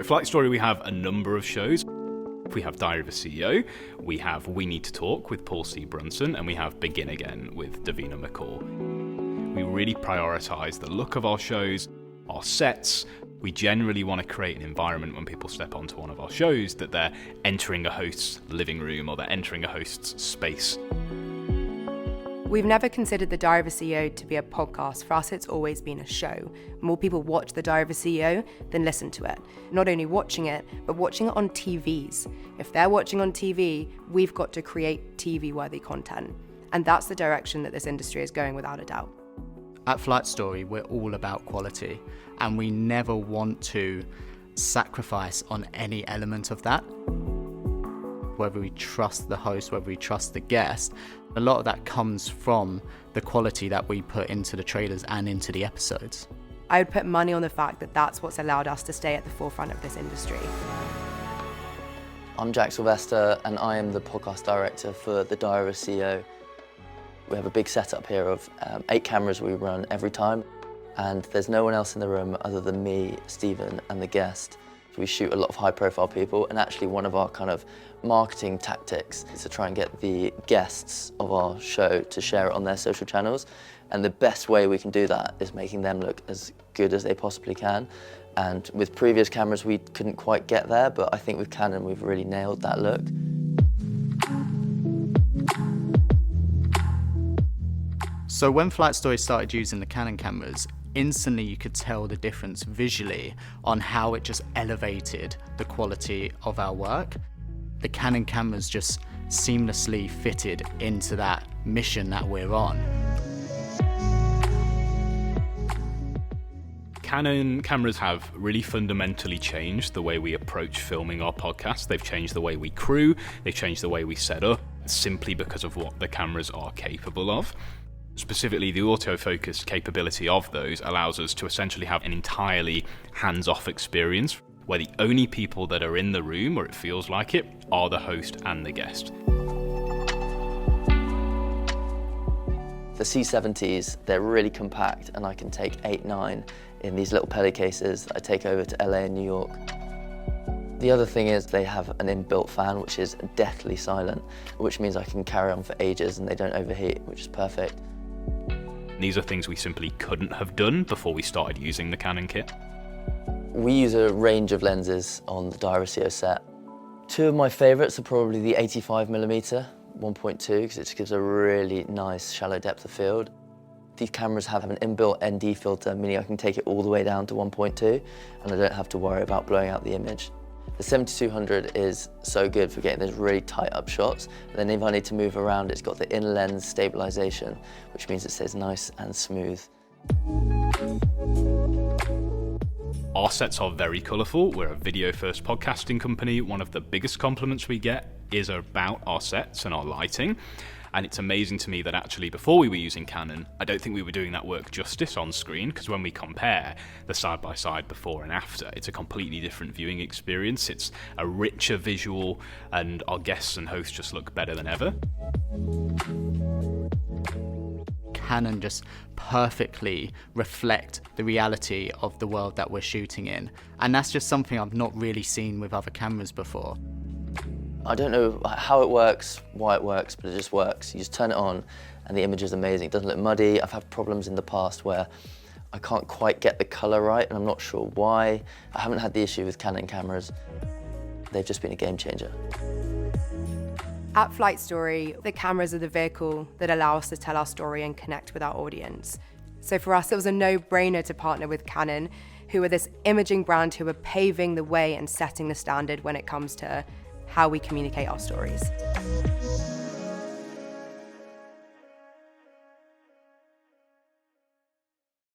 At Flight Story, we have a number of shows. We have Diary of a CEO, we have We Need to Talk with Paul C. Brunson, and we have Begin Again with Davina McCall. We really prioritise the look of our shows, our sets. We generally want to create an environment when people step onto one of our shows that they're entering a host's living room or they're entering a host's space. We've never considered The Diary of a CEO to be a podcast. For us, it's always been a show. More people watch The Diary of a CEO than listen to it. Not only watching it, but watching it on TVs. If they're watching on TV, we've got to create TV-worthy content. And that's the direction that this industry is going, without a doubt. At Flight Story, we're all about quality, and we never want to sacrifice on any element of that. Whether we trust the host, whether we trust the guest, a lot of that comes from the quality that we put into the trailers and into the episodes. I would put money on the fact that that's what's allowed us to stay at the forefront of this industry. I'm Jack Sylvester, and I am the podcast director for The Diary of a CEO. We have a big setup here of 8 cameras we run every time, and there's no one else in the room other than me, Stephen, and the guest. So we shoot a lot of high-profile people, and actually one of our kind of marketing tactics is to try and get the guests of our show to share it on their social channels. And the best way we can do that is making them look as good as they possibly can. And with previous cameras, we couldn't quite get there, but I think with Canon, we've really nailed that look. So when Flight Story started using the Canon cameras, instantly you could tell the difference visually on how it just elevated the quality of our work. The Canon cameras just seamlessly fitted into that mission that we're on. Canon cameras have really fundamentally changed the way we approach filming our podcast. They've changed the way we crew, they've changed the way we set up, simply because of what the cameras are capable of. Specifically, the autofocus capability of those allows us to essentially have an entirely hands-off experience, where the only people that are in the room, or it feels like it, are the host and the guest. The C70s, they're really compact, and I can take 8, 9 in these little Peli cases that I take over to LA and New York. The other thing is they have an inbuilt fan, which is deathly silent, which means I can carry on for ages and they don't overheat, which is perfect. These are things we simply couldn't have done before we started using the Canon kit. We use a range of lenses on the Diary of a CEO set. 2 of my favourites are probably the 85mm 1.2, because it just gives a really nice shallow depth of field. These cameras have an inbuilt ND filter, meaning I can take it all the way down to 1.2 and I don't have to worry about blowing out the image. The 7200 is so good for getting those really tight up shots, and then if I need to move around, it's got the in-lens stabilization, which means it stays nice and smooth. Our sets are very colourful. We're a video-first podcasting company. One of the biggest compliments we get is about our sets and our lighting. And it's amazing to me that actually before we were using Canon, I don't think we were doing that work justice on screen, because when we compare the side-by-side before and after, it's a completely different viewing experience. It's a richer visual, and our guests and hosts just look better than ever. Canon just perfectly reflect the reality of the world that we're shooting in. And that's just something I've not really seen with other cameras before. I don't know how it works, why it works, but it just works. You just turn it on and the image is amazing. It doesn't look muddy. I've had problems in the past where I can't quite get the colour right and I'm not sure why. I haven't had the issue with Canon cameras. They've just been a game changer. At Flight Story, the cameras are the vehicle that allow us to tell our story and connect with our audience. So for us, it was a no-brainer to partner with Canon, who are this imaging brand who are paving the way and setting the standard when it comes to how we communicate our stories.